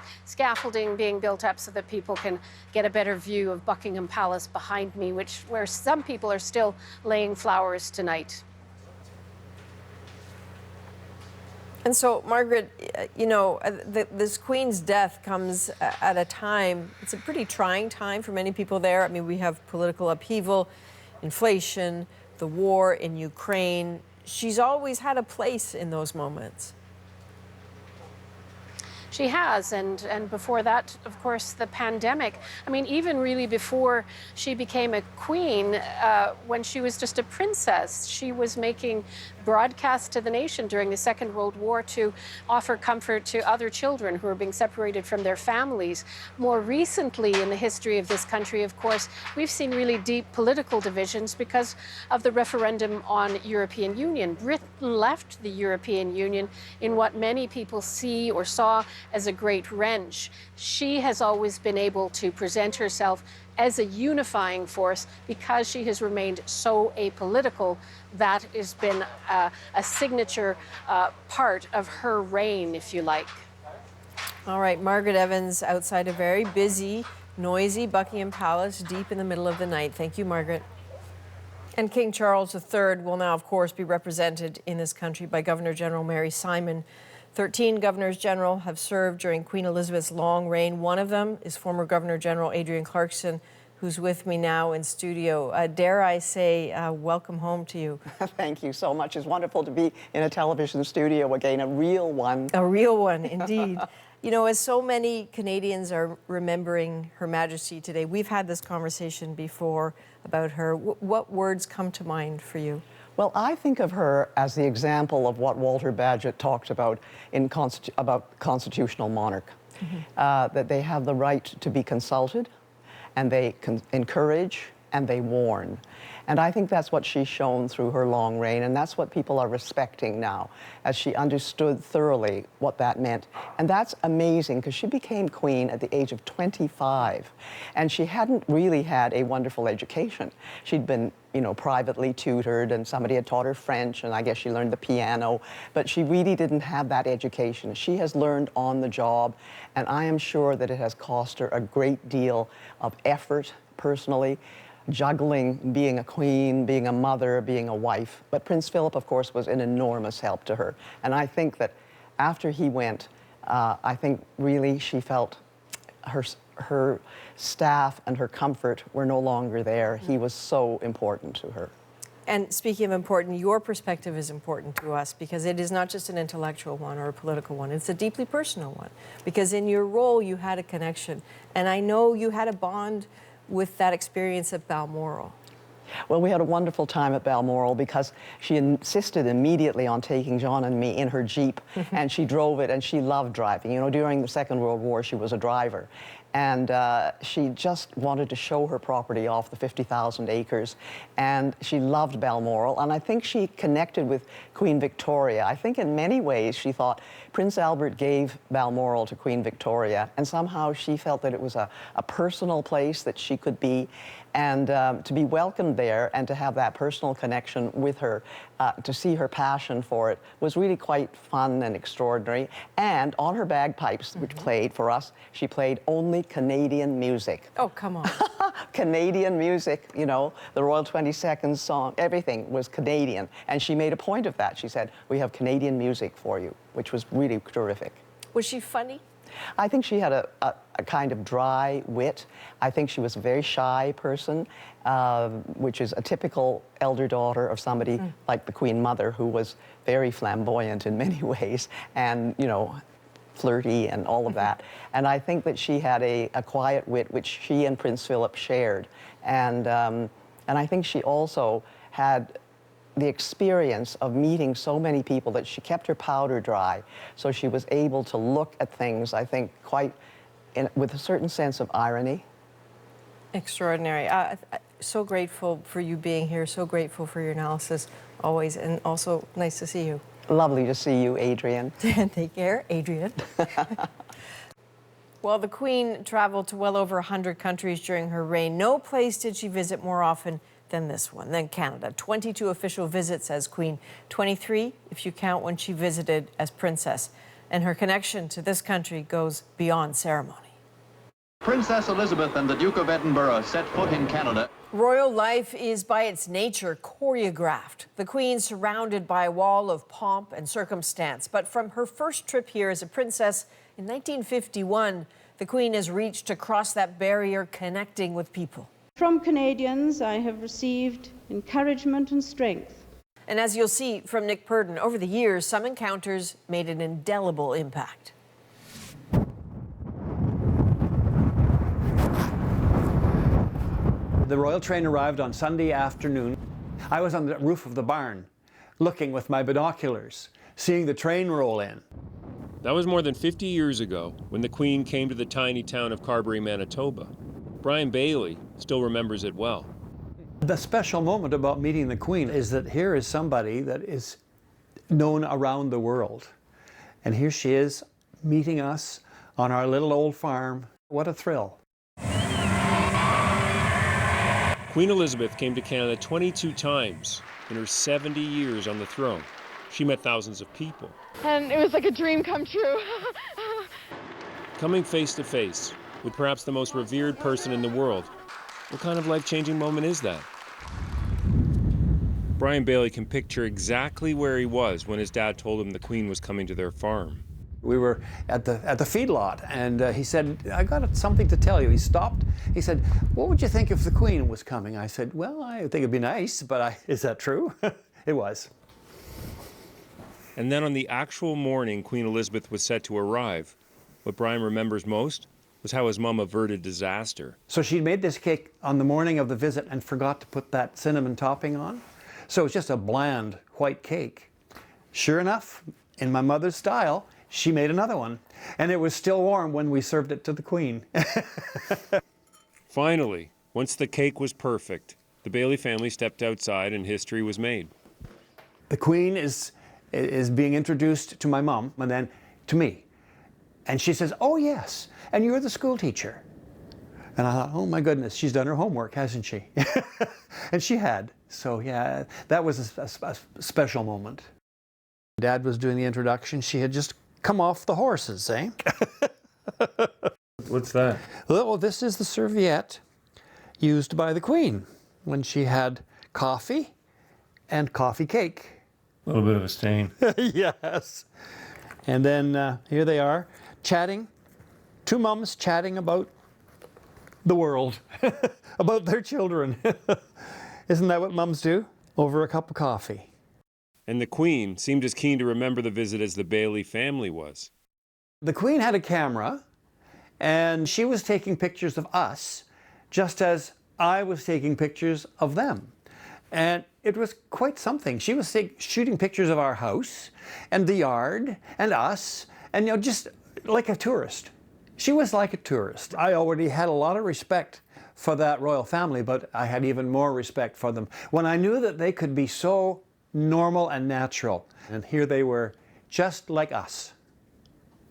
being built up so that people can get a better view of Buckingham Palace behind me, where some people are still laying flowers tonight. And so, Margaret, you know, this Queen's death comes at a time, it's a pretty trying time for many people there. I mean, we have political upheaval, inflation, the war in Ukraine. She's always had a place in those moments. She has, and before that, of course, the pandemic. I mean, even really before she became a queen, when she was just a princess, she was making broadcasts to the nation during the Second World War to offer comfort to other children who were being separated from their families. More recently in the history of this country, of course, we've seen really deep political divisions because of the referendum on European Union. Britain left the European Union in what many people see or saw as a great wrench. She has always been able to present herself as a unifying force because she has remained so apolitical. That has been a signature part of her reign, if you like. All right, Margaret Evans outside a very busy, noisy Buckingham Palace deep in the middle of the night. Thank you, Margaret. And King Charles III will now, of course, be represented in this country by Governor General Mary Simon. 13 governors general have served during Queen Elizabeth's long reign. One of them is former Governor General Adrienne Clarkson, who's with me now in studio. Dare I say, welcome home to you. Thank you so much. It's wonderful to be in a television studio again, a real one. A real one, indeed. You know, as so many Canadians are remembering Her Majesty today, we've had this conversation before about her. What words come to mind for you? Well, I think of her as the example of what Walter Bagehot talked about about constitutional monarch, that they have the right to be consulted, and they encourage, and they warn. And I think that's what she's shown through her long reign, and that's what people are respecting now, as she understood thoroughly what that meant. And that's amazing, because she became queen at the age of 25, and she hadn't really had a wonderful education. She'd been, you know, privately tutored, and somebody had taught her French, and I guess she learned the piano, but she really didn't have that education. She has learned on the job, and I am sure that it has cost her a great deal of effort personally, juggling being a queen, being a mother, being a wife. But Prince Philip, of course, was an enormous help to her. And I think that after he went, I think really she felt her staff and her comfort were no longer there. He was so important to her. And speaking of important, your perspective is important to us because it is not just an intellectual one or a political one. It's a deeply personal one because in your role, you had a connection. And I know you had a bond with that experience at Balmoral. Well, we had a wonderful time at Balmoral because she insisted immediately on taking John and me in her Jeep, and she drove it, and she loved driving. You know, during the Second World War, she was a driver. And she just wanted to show her property off, the 50,000 acres. And she loved Balmoral. And I think she connected with Queen Victoria. I think in many ways she thought Prince Albert gave Balmoral to Queen Victoria. And somehow she felt that it was a personal place that she could be. And to be welcomed there and to have that personal connection with her, to see her passion for it, was really quite fun and extraordinary. And on her bagpipes, which played for us, she played only Canadian music. Oh, come on. Canadian music, you know, the Royal 22nd song, everything was Canadian. And she made a point of that. She said, we have Canadian music for you, which was really terrific. Was she funny? I think she had a kind of dry wit. I think she was a very shy person, which is a typical elder daughter of somebody like the Queen Mother, who was very flamboyant in many ways and, you know, flirty and all of that. And I think that she had a quiet wit, which she and Prince Philip shared. And I think she also had the experience of meeting so many people that she kept her powder dry. So she was able to look at things, I think, quite with a certain sense of irony. Extraordinary. So grateful for you being here, so grateful for your analysis always, and also nice to see you. Lovely to see you, Adrienne. Take care, Adrienne. Well, the Queen traveled to well over 100 countries during her reign. No place did she visit more often than this one, than Canada. 22 official visits as Queen, 23 if you count when she visited as Princess. And her connection to this country goes beyond ceremony. Princess Elizabeth and the Duke of Edinburgh set foot in Canada. Royal life is by its nature choreographed. The Queen surrounded by a wall of pomp and circumstance. But from her first trip here as a princess in 1951, the Queen has reached across that barrier, connecting with people. From Canadians, I have received encouragement and strength. And as you'll see from Nick Purdon, over the years, some encounters made an indelible impact. The royal train arrived on Sunday afternoon. I was on the roof of the barn, looking with my binoculars, seeing the train roll in. That was more than 50 years ago when the Queen came to the tiny town of Carberry, Manitoba. Brian Bailey still remembers it well. The special moment about meeting the Queen is that here is somebody that is known around the world. And here she is meeting us on our little old farm. What a thrill. Queen Elizabeth came to Canada 22 times in her 70 years on the throne. She met thousands of people. And it was like a dream come true. Coming face to face with perhaps the most revered person in the world, what kind of life-changing moment is that? Brian Bailey can picture exactly where he was when his dad told him the Queen was coming to their farm. We were at the feedlot, and he said, I got something to tell you. He stopped. He said, what would you think if the Queen was coming? I said, well, I think it'd be nice, but is that true? It was. And then on the actual morning Queen Elizabeth was set to arrive, what Brian remembers most was how his mom averted disaster. So she made this cake on the morning of the visit and forgot to put that cinnamon topping on. So it's just a bland white cake. Sure enough, in my mother's style, she made another one. And it was still warm when we served it to the Queen. Finally, once the cake was perfect, the Bailey family stepped outside and history was made. The Queen is being introduced to my mom and then to me. And she says, oh yes, and you're the school teacher. And I thought, oh my goodness, she's done her homework, hasn't she? And she had. So yeah, that was a special moment. Dad was doing the introduction. She had just come off the horses, eh? What's that? Well, this is the serviette used by the Queen when she had coffee and coffee cake. A little bit of a stain. Yes. And then here they are, chatting. Two mums chatting about the world, about their children. Isn't that what mums do? Over a cup of coffee. And the Queen seemed as keen to remember the visit as the Bailey family was. The Queen had a camera, and she was taking pictures of us, just as I was taking pictures of them. And it was quite something. She was shooting pictures of our house, and the yard, and us, and just like a tourist. She was like a tourist. I already had a lot of respect for that royal family, but I had even more respect for them when I knew that they could be so normal and natural. And here they were, just like us.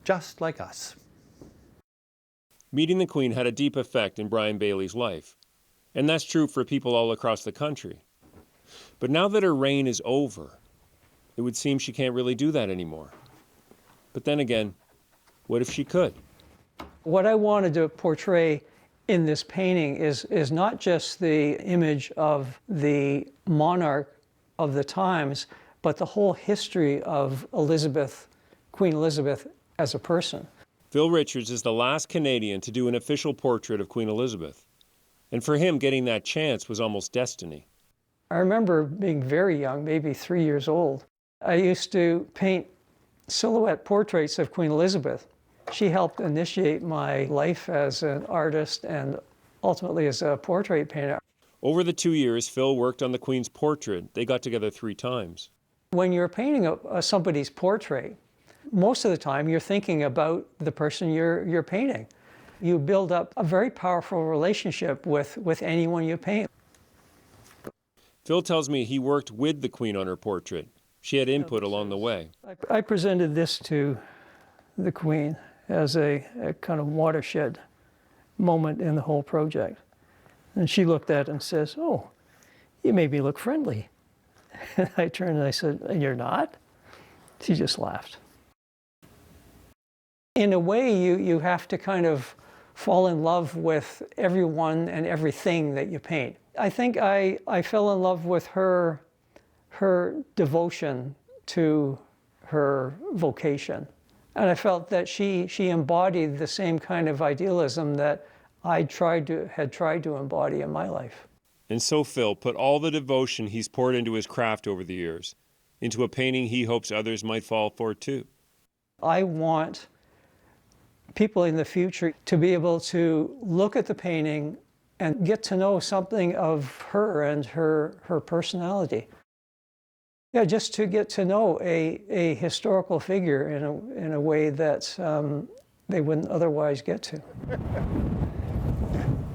Just like us. Meeting the Queen had a deep effect in Brian Bailey's life, and that's true for people all across the country. But now that her reign is over, it would seem she can't really do that anymore. But then again, what if she could? What I wanted to portray in this painting is not just the image of the monarch of the times, but the whole history of Elizabeth, Queen Elizabeth as a person. Phil Richards is the last Canadian to do an official portrait of Queen Elizabeth. And for him, getting that chance was almost destiny. I remember being very young, maybe 3 years old. I used to paint silhouette portraits of Queen Elizabeth. She helped initiate my life as an artist and ultimately as a portrait painter. Over the 2 years Phil worked on the Queen's portrait, they got together 3 times. When you're painting somebody's portrait, most of the time you're thinking about the person you're painting. You build up a very powerful relationship with anyone you paint. Phil tells me he worked with the Queen on her portrait. She had input along the way. I presented this to the Queen, as a kind of watershed moment in the whole project. And she looked at it and says, "Oh, you made me look friendly." And I turned and I said, "And you're not?" She just laughed. In a way, you have to kind of fall in love with everyone and everything that you paint. I think I fell in love with her devotion to her vocation. And I felt that she embodied the same kind of idealism that I had tried to embody in my life. And so Phil put all the devotion he's poured into his craft over the years into a painting he hopes others might fall for too. I want people in the future to be able to look at the painting and get to know something of her and her personality. Yeah, just to get to know a historical figure in a way that they wouldn't otherwise get to.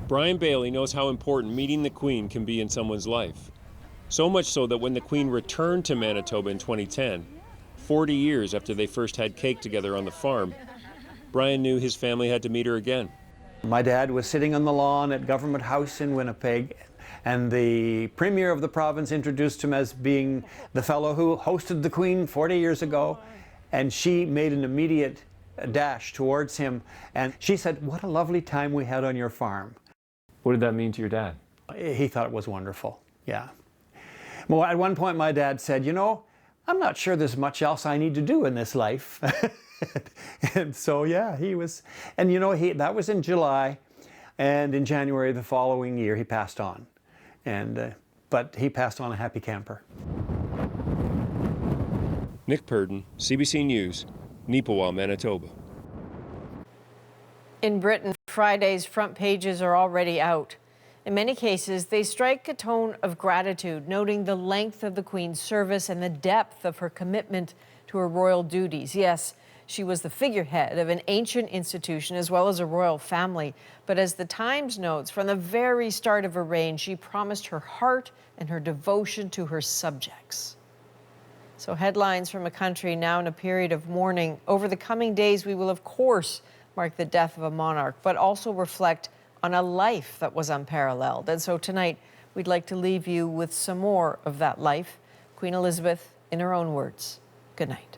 Brian Bailey knows how important meeting the Queen can be in someone's life. So much so that when the Queen returned to Manitoba in 2010, 40 years after they first had cake together on the farm, Brian knew his family had to meet her again. My dad was sitting on the lawn at Government House in Winnipeg, and the Premier of the province introduced him as being the fellow who hosted the Queen 40 years ago, and she made an immediate dash towards him, and she said, "What a lovely time we had on your farm." What did that mean to your dad? He thought it was wonderful, yeah. Well, at one point my dad said, "You know, I'm not sure there's much else I need to do in this life." And so, yeah, he was, and you know, that was in July, and in January the following year he passed on. And but he passed on a happy camper. Nick Purdon, CBC News, Neepawa, Manitoba. In Britain, Friday's front pages are already out. In many cases, they strike a tone of gratitude, noting the length of the Queen's service and the depth of her commitment to her royal duties. Yes, she was the figurehead of an ancient institution as well as a royal family. But as the Times notes, from the very start of her reign, she promised her heart and her devotion to her subjects. So headlines from a country now in a period of mourning. Over the coming days, we will, of course, mark the death of a monarch, but also reflect on a life that was unparalleled. And so tonight, we'd like to leave you with some more of that life. Queen Elizabeth, in her own words. Good night.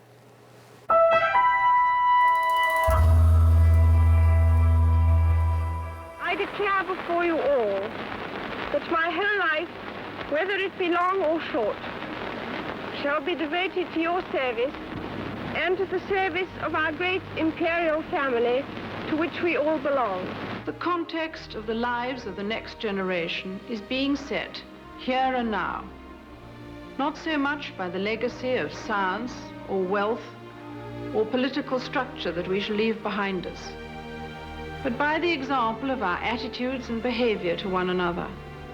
I declare before you all that my whole life, whether it be long or short, shall be devoted to your service and to the service of our great imperial family to which we all belong. The context of the lives of the next generation is being set here and now, not so much by the legacy of science or wealth or political structure that we shall leave behind us, but by the example of our attitudes and behavior to one another.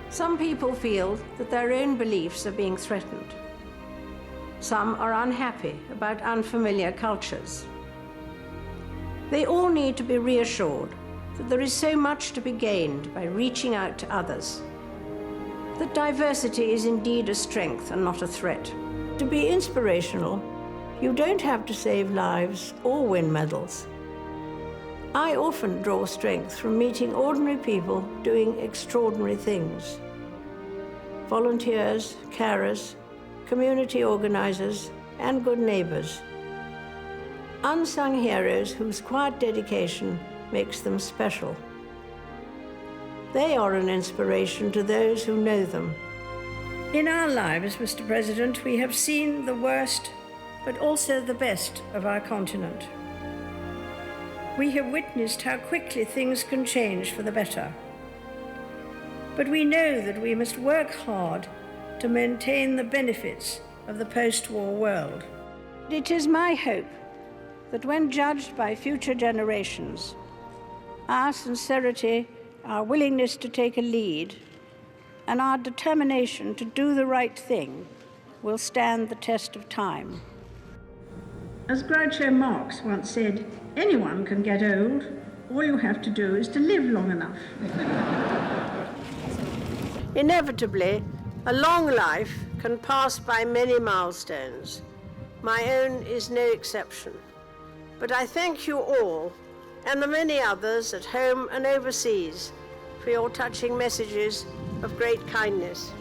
Some people feel that their own beliefs are being threatened. Some are unhappy about unfamiliar cultures. They all need to be reassured that there is so much to be gained by reaching out to others, that diversity is indeed a strength and not a threat. To be inspirational, you don't have to save lives or win medals. I often draw strength from meeting ordinary people doing extraordinary things. Volunteers, carers, community organizers, and good neighbors. Unsung heroes whose quiet dedication makes them special. They are an inspiration to those who know them. In our lives, Mr. President, we have seen the worst, but also the best of our continent. We have witnessed how quickly things can change for the better. But we know that we must work hard to maintain the benefits of the post-war world. It is my hope that when judged by future generations, our sincerity, our willingness to take a lead, and our determination to do the right thing will stand the test of time. As Groucho Marx once said, anyone can get old. All you have to do is to live long enough. Inevitably, a long life can pass by many milestones. My own is no exception. But I thank you all and the many others at home and overseas for your touching messages of great kindness.